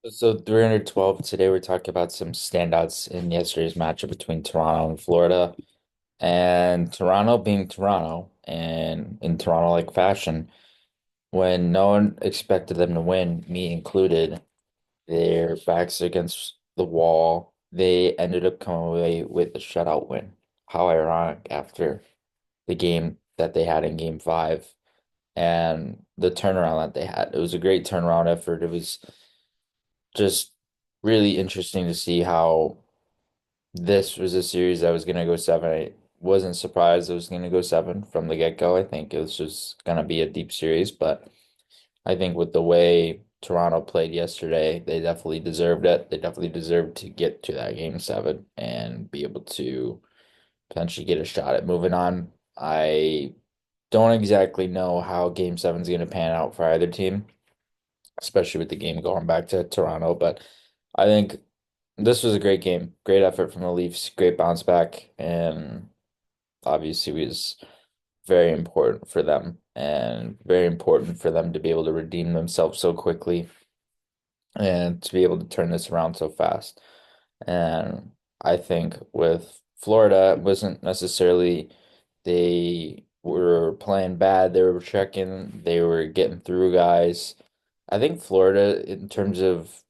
So 312, today we're talking about some standouts in yesterday's matchup between Toronto and Florida. And Toronto being Toronto, and in Toronto-like fashion, when no one expected them to win, me included, their backs against the wall, they ended up coming away with a shutout win. How ironic after the game that they had in game five and the turnaround that they had. It was a great turnaround effort. It was just really interesting to see how this was a series that was going to go seven. I wasn't surprised it was going to go seven from the get-go. I think it was just going to be a deep series, but I think with the way Toronto played yesterday, they definitely deserved it. They definitely deserved to get to that game seven and be able to potentially get a shot at moving on. I don't exactly know how game seven is going to pan out for either team, especially with the game going back to Toronto, but I think this was a great game. Great effort from the Leafs, great bounce back, and obviously was very important for them and very important for them to be able to redeem themselves so quickly and to be able to turn this around so fast. And I think with Florida, it wasn't necessarily they were playing bad, they were checking, they were getting through guys. I think Florida, in terms of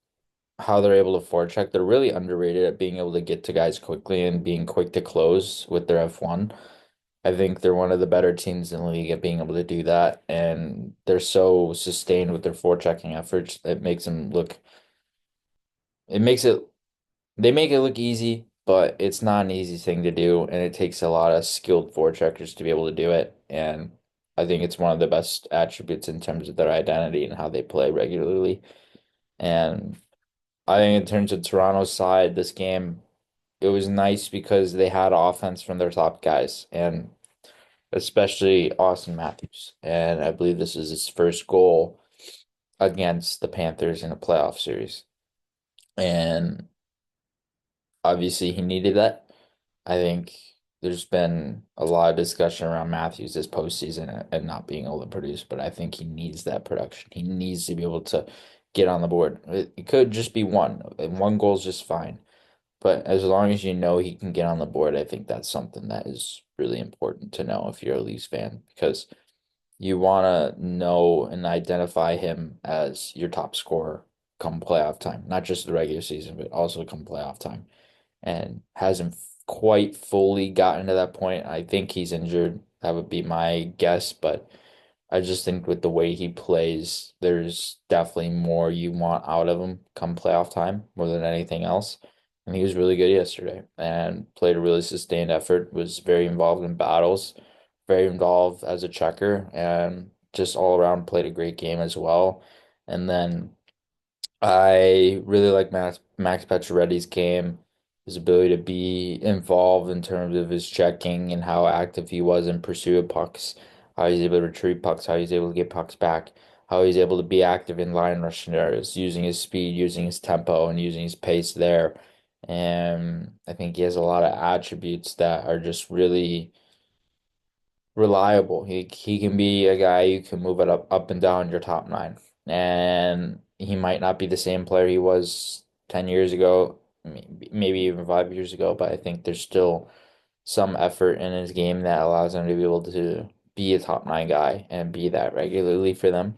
how they're able to forecheck. They're really underrated at being able to get to guys quickly and being quick to close with their F1. I think they're one of the better teams in the league at being able to do that, and they're so sustained with their forechecking efforts. It makes it, they make it look easy, but it's not an easy thing to do, and it takes a lot of skilled forecheckers to be able to do it. And I think it's one of the best attributes in terms of their identity and how they play regularly. And I think in terms of Toronto's side, this game, it was nice because they had offense from their top guys, and especially Austin Matthews. And I believe this is his first goal against the Panthers in a playoff series. And obviously he needed that. I think there's been a lot of discussion around Matthews this postseason and not being able to produce, but I think he needs that production. He needs to be able to get on the board. It could just be one, and one goal is just fine. But as long as you know he can get on the board, I think that's something that is really important to know if you're a Leafs fan, because you want to know and identify him as your top scorer come playoff time, not just the regular season, but also come playoff time. And hasn't quite fully gotten to that point. I think he's injured. That would be my guess, but I just think with the way he plays, there's definitely more you want out of him come playoff time more than anything else. And he was really good yesterday and played a really sustained effort, was very involved in battles, very involved as a checker, and just all around played a great game as well. And then I really like Max Pacioretty's game, his ability to be involved in terms of his checking and how active he was in pursuit of pucks, how he's able to retrieve pucks, how he's able to get pucks back, how he's able to be active in line rush scenarios, using his speed, using his tempo, and using his pace there. And I think he has a lot of attributes that are just really reliable. He can be a guy you can move it up and down your top nine. And he might not be the same player he was 10 years ago, maybe even 5 years ago, but I think there's still some effort in his game that allows him to be able to be a top nine guy and be that regularly for them.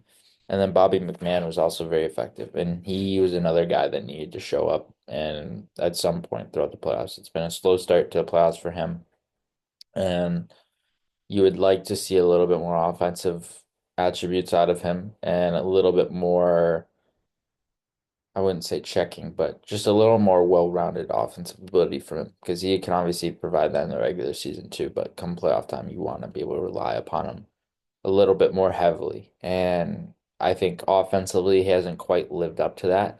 And then Bobby McMahon was also very effective, and he was another guy that needed to show up. And at some point throughout the playoffs, it's been a slow start to the playoffs for him. And you would like to see a little bit more offensive attributes out of him and a little bit more, I wouldn't say checking, but just a little more well-rounded offensive ability from him because he can obviously provide that in the regular season too, but come playoff time, you want to be able to rely upon him a little bit more heavily. And I think offensively, he hasn't quite lived up to that.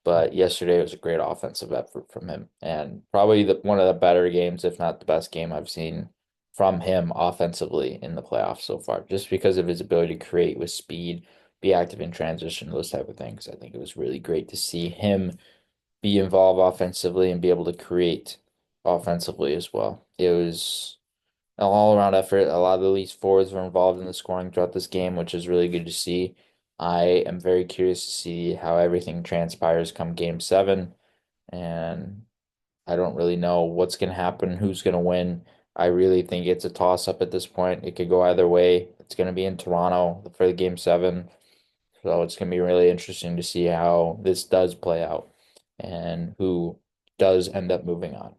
But yesterday was a great offensive effort from him, and probably one of the better games, if not the best game I've seen from him offensively in the playoffs so far, just because of his ability to create with speed, be active in transition, those type of things. I think it was really great to see him be involved offensively and be able to create offensively as well. It was an all-around effort. A lot of the Leafs forwards were involved in the scoring throughout this game, which is really good to see. I am very curious to see how everything transpires come game seven. And I don't really know what's going to happen, who's going to win. I really think it's a toss up at this point. It could go either way. It's going to be in Toronto for the game seven. So it's going to be really interesting to see how this does play out and who does end up moving on.